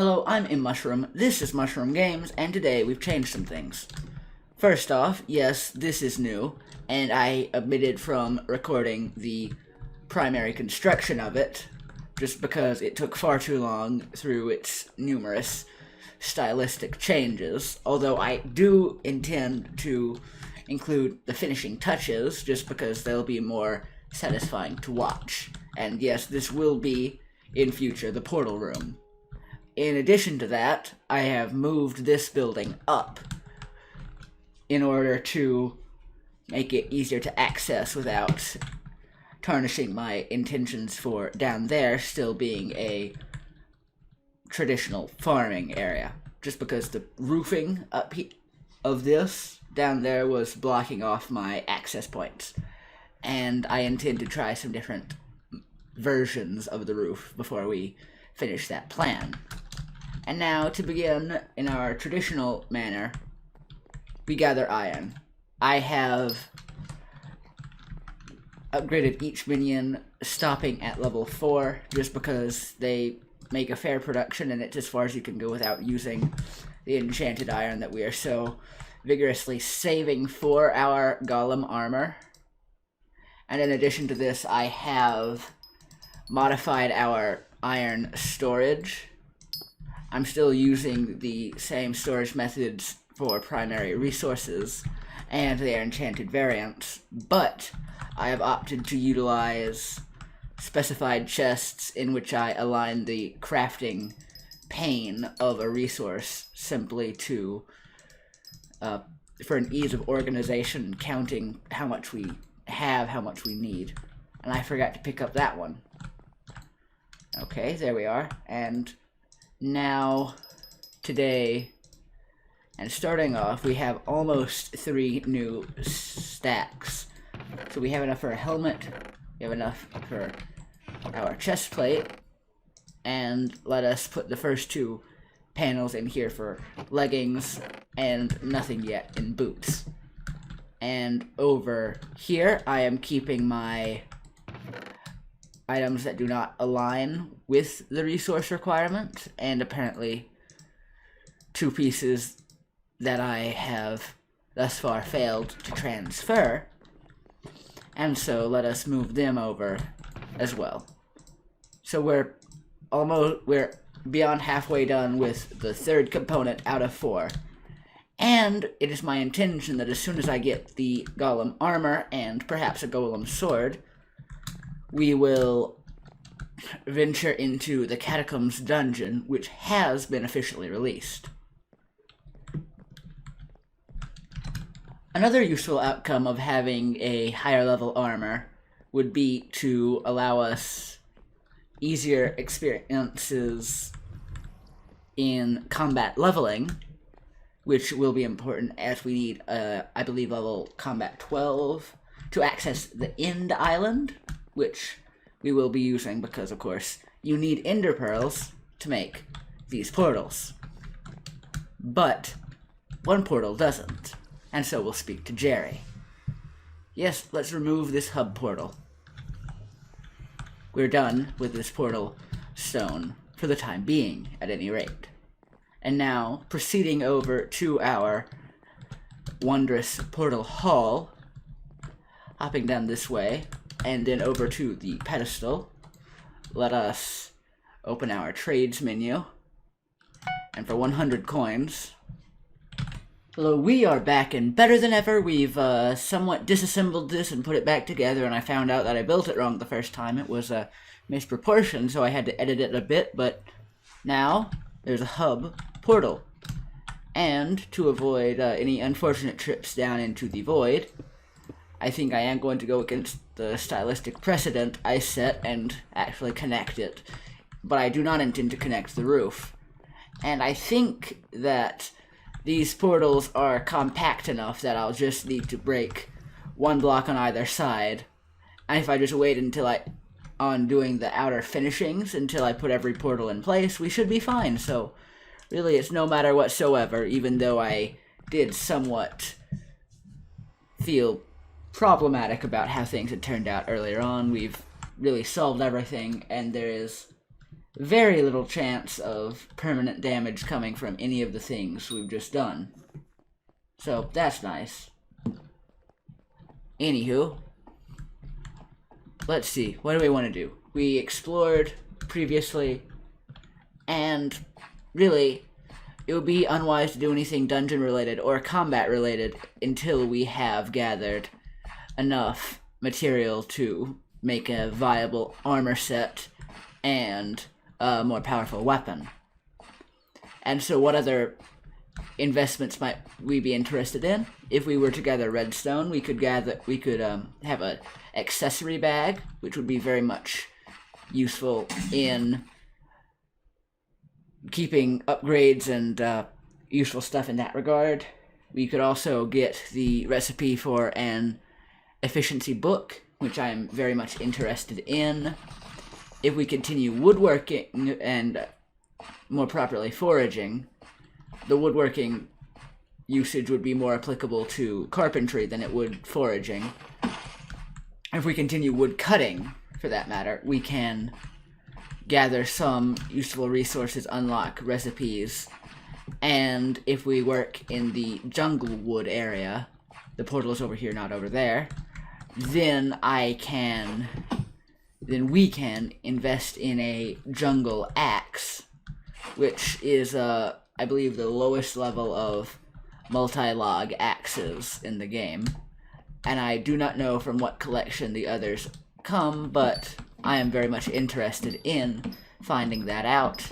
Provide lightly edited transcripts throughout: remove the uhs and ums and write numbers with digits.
Hello, I'm Mushroom, this is Mushroom Games, and today we've changed some things. First off, yes, this is new, and I omitted from recording the primary construction of it, just because it took far too long through its numerous stylistic changes, although I do intend to include the finishing touches, just because they'll be more satisfying to watch. And yes, this will be, in future, the portal room. In addition to that, I have moved this building up in order to make it easier to access without tarnishing my intentions for down there still being a traditional farming area. Just because the roofing up of this down there was blocking off my access points. And I intend to try some different versions of the roof before we finish that plan. And now, to begin in our traditional manner, we gather iron. I have upgraded each minion, stopping at level 4, just because they make a fair production, and it's as far as you can go without using the enchanted iron that we are so vigorously saving for our golem armor. And in addition to this, I have modified our iron storage. I'm still using the same storage methods for primary resources and their enchanted variants, but I have opted to utilize specified chests in which I align the crafting pane of a resource simply to, for an ease of organization, counting how much we have, how much we need. And I forgot to pick up that one. Okay, there we are, and now, today, and starting off, we have almost 3 new stacks. So we have enough for a helmet, we have enough for our chest plate, and let us put the first 2 panels in here for leggings, and nothing yet in boots. And over here, I am keeping my items that do not align with the resource requirement, and apparently 2 pieces that I have thus far failed to transfer, and so let us move them over as well. So we're beyond halfway done with the 3rd component out of 4, and it is my intention that as soon as I get the golem armor and perhaps a golem sword, we will venture into the Catacombs dungeon, which has been officially released. Another useful outcome of having a higher level armor would be to allow us easier experiences in combat leveling, which will be important as we need, I believe, level combat 12 to access the End Island, which we will be using because, of course, you need ender pearls to make these portals. But one portal doesn't, and so we'll speak to Jerry. Yes, let's remove this hub portal. We're done with this portal stone, for the time being, at any rate. And now, proceeding over to our wondrous portal hall, hopping down this way, and then over to the pedestal, let us open our trades menu, and for 100 coins, hello, we are back and better than ever. We've somewhat disassembled this and put it back together, and I found out that I built it wrong the first time. It was misproportioned, so I had to edit it a bit, but now there's a hub portal. And to avoid any unfortunate trips down into the void, I think I am going to go against the stylistic precedent I set and actually connect it. But I do not intend to connect the roof. And I think that these portals are compact enough that I'll just need to break 1 block on either side. And if I just wait until on doing the outer finishings until I put every portal in place, we should be fine. So really it's no matter whatsoever, even though I did somewhat feel problematic about how things had turned out earlier on. We've really solved everything, and there is very little chance of permanent damage coming from any of the things we've just done. So that's nice. Anywho, let's see, what do we want to do? We explored previously, and really, it would be unwise to do anything dungeon-related or combat-related until we have gathered enough material to make a viable armor set and a more powerful weapon. And so what other investments might we be interested in? If we were to gather redstone, we could have a accessory bag, which would be very much useful in keeping upgrades and useful stuff in that regard. We could also get the recipe for an efficiency book, which I am very much interested in. If we continue woodworking and more properly foraging, the woodworking usage would be more applicable to carpentry than it would foraging. If we continue wood cutting, for that matter, we can gather some useful resources, unlock recipes, and if we work in the jungle wood area, the portal is over here, not over there, then we can invest in a jungle axe, which is, I believe, the lowest level of multi-log axes in the game. And I do not know from what collection the others come, but I am very much interested in finding that out.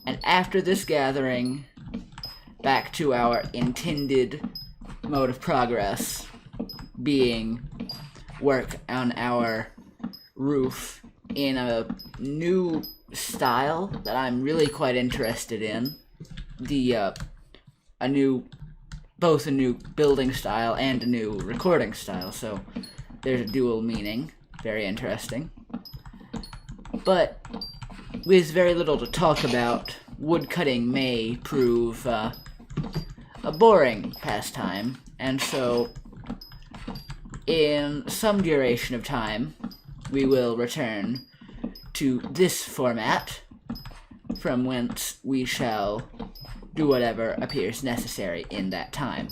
And after this gathering, back to our intended mode of progress, being work on our roof in a new style that I'm really quite interested in. Both a new building style and a new recording style, so there's a dual meaning. Very interesting. But with very little to talk about, woodcutting may prove a boring pastime, and so in some duration of time, we will return to this format, from whence we shall do whatever appears necessary in that time.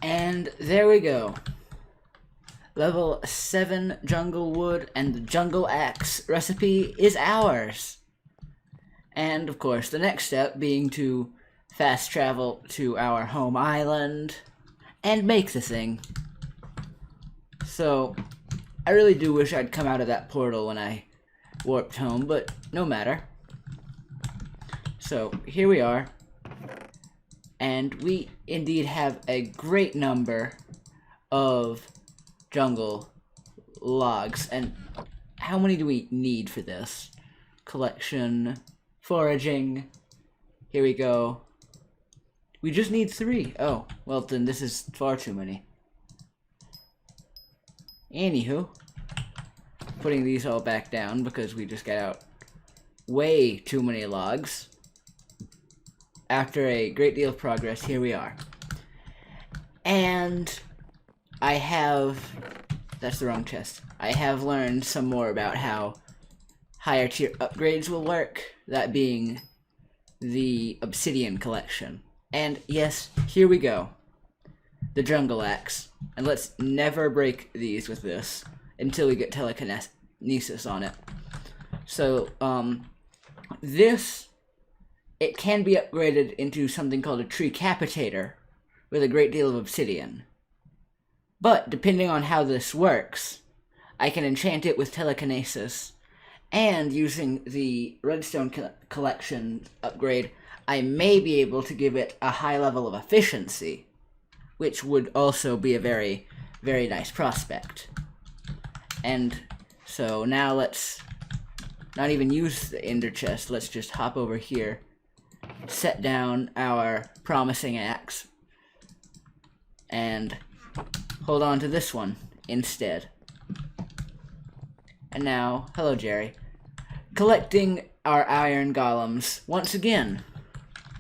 And there we go. Level 7 jungle wood and the jungle axe recipe is ours. And of course, the next step being to fast travel to our home island and make the thing. So, I really do wish I'd come out of that portal when I warped home, but no matter. So, here we are. And we indeed have a great number of jungle logs. And how many do we need for this? Collection, foraging. Here we go. We just need 3. Oh, well then this is far too many. Anywho, putting these all back down because we just got out way too many logs. After a great deal of progress, here we are. And I have... that's the wrong chest. I have learned some more about how higher tier upgrades will work, that being the obsidian collection. And yes, here we go. The jungle axe. And let's never break these with this until we get telekinesis on it. So, this, it can be upgraded into something called a tree capitator with a great deal of obsidian. But, depending on how this works, I can enchant it with telekinesis, and using the redstone collection upgrade, I may be able to give it a high level of efficiency, which would also be a very, very nice prospect. And so now let's not even use the ender chest, let's just hop over here, set down our promising axe, and hold on to this one instead. And now, hello Jerry, collecting our iron golems once again,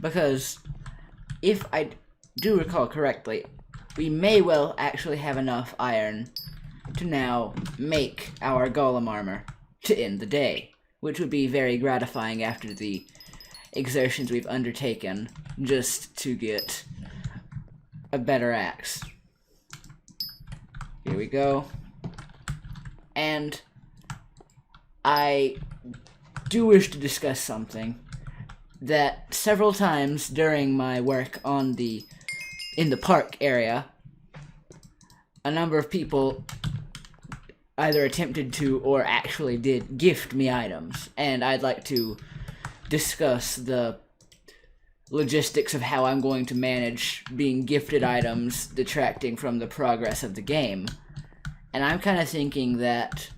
because if I do recall correctly, we may well actually have enough iron to now make our golem armor to end the day, which would be very gratifying after the exertions we've undertaken just to get a better axe. Here we go. And I do wish to discuss something that several times during my work on in the park area, a number of people either attempted to or actually did gift me items, and I'd like to discuss the logistics of how I'm going to manage being gifted items detracting from the progress of the game. And I'm kind of thinking that,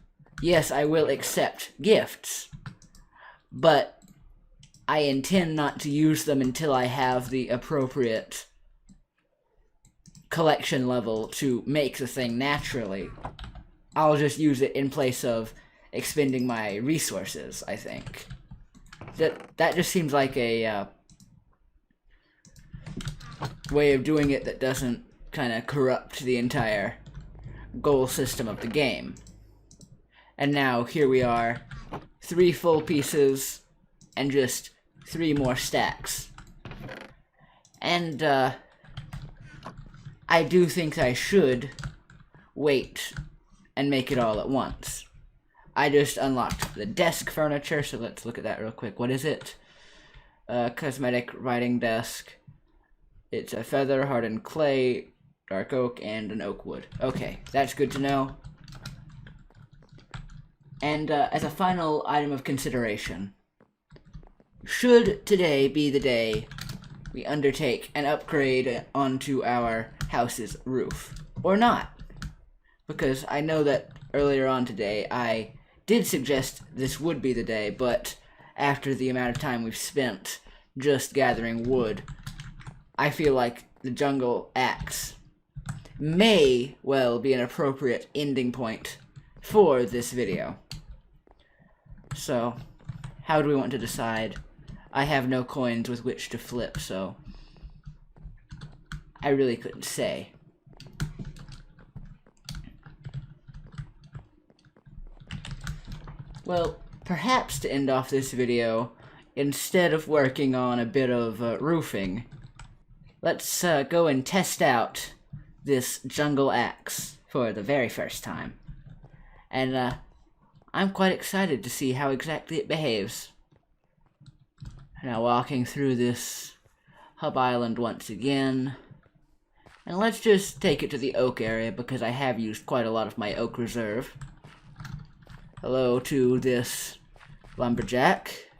yes, I will accept gifts, but I intend not to use them until I have the appropriate collection level to make the thing naturally. I'll just use it in place of expending my resources, I think. That just seems like a way of doing it that doesn't kind of corrupt the entire goal system of the game. And now, here we are, 3 full pieces, and just 3 more stacks. And, I do think I should wait and make it all at once. I just unlocked the desk furniture, so let's look at that real quick. What is it? Cosmetic writing desk. It's a feather, hardened clay, dark oak, and an oak wood. Okay, that's good to know. And as a final item of consideration, should today be the day we undertake an upgrade onto our house's roof, or not? Because I know that earlier on today I did suggest this would be the day, but after the amount of time we've spent just gathering wood, I feel like the jungle axe may well be an appropriate ending point for this video. So, how do we want to decide? I have no coins with which to flip, so I really couldn't say. Well, perhaps to end off this video, instead of working on a bit of roofing, let's go and test out this jungle axe for the very first time. And I'm quite excited to see how exactly it behaves. Now walking through this hub island once again. And let's just take it to the oak area because I have used quite a lot of my oak reserve. Hello to this lumberjack.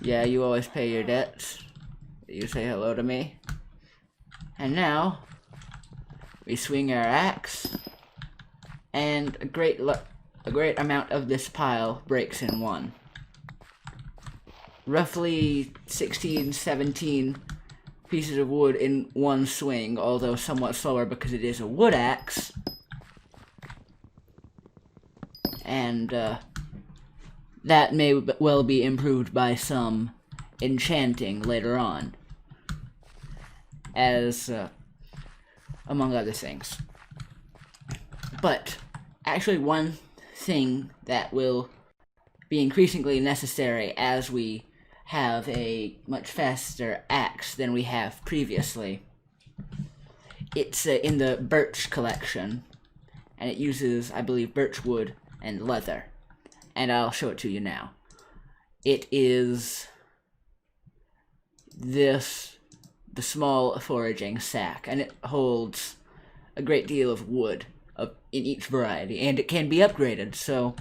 Yeah, you always pay your debts. You say hello to me. And now, we swing our axe, and a great amount of this pile breaks in one. Roughly 16, 17 pieces of wood in one swing, although somewhat slower because it is a wood axe. And that may well be improved by some enchanting later on, as among other things. But actually one thing that will be increasingly necessary as we have a much faster axe than we have previously. It's in the birch collection, and it uses, I believe, birch wood and leather. And I'll show it to you now. It is the small foraging sack, and it holds a great deal of wood in each variety, and it can be upgraded, so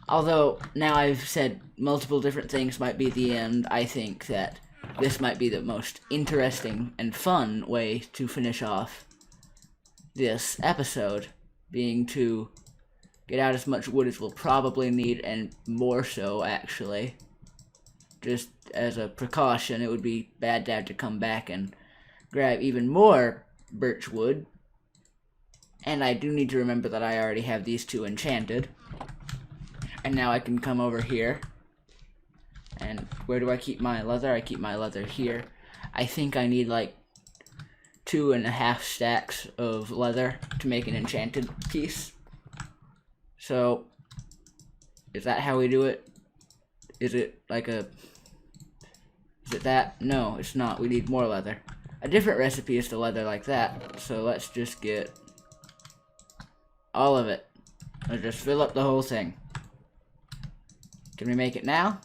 although now I've said multiple different things might be the end, I think that this might be the most interesting and fun way to finish off this episode, being to get out as much wood as we'll probably need, and more so, actually. Just as a precaution, it would be bad to have to come back and grab even more birch wood. And I do need to remember that I already have these two enchanted. And now I can come over here. And where do I keep my leather? I keep my leather here. I think I need like 2.5 stacks of leather to make an enchanted piece. So, is that how we do it? Is it like a... Is it that? No, it's not. We need more leather. A different recipe is to leather like that. So let's just get all of it. Let's just fill up the whole thing. Can we make it now?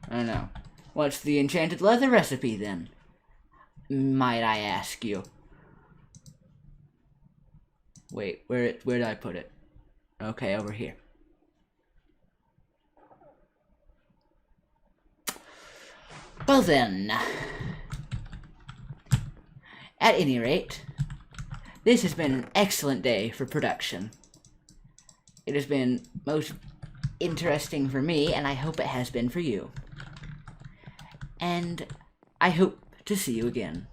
I don't know. What's the enchanted leather recipe then? Might I ask you? Wait, where did I put it? Okay, over here. Well then, at any rate, this has been an excellent day for production. It has been most interesting for me, and I hope it has been for you. And I hope to see you again.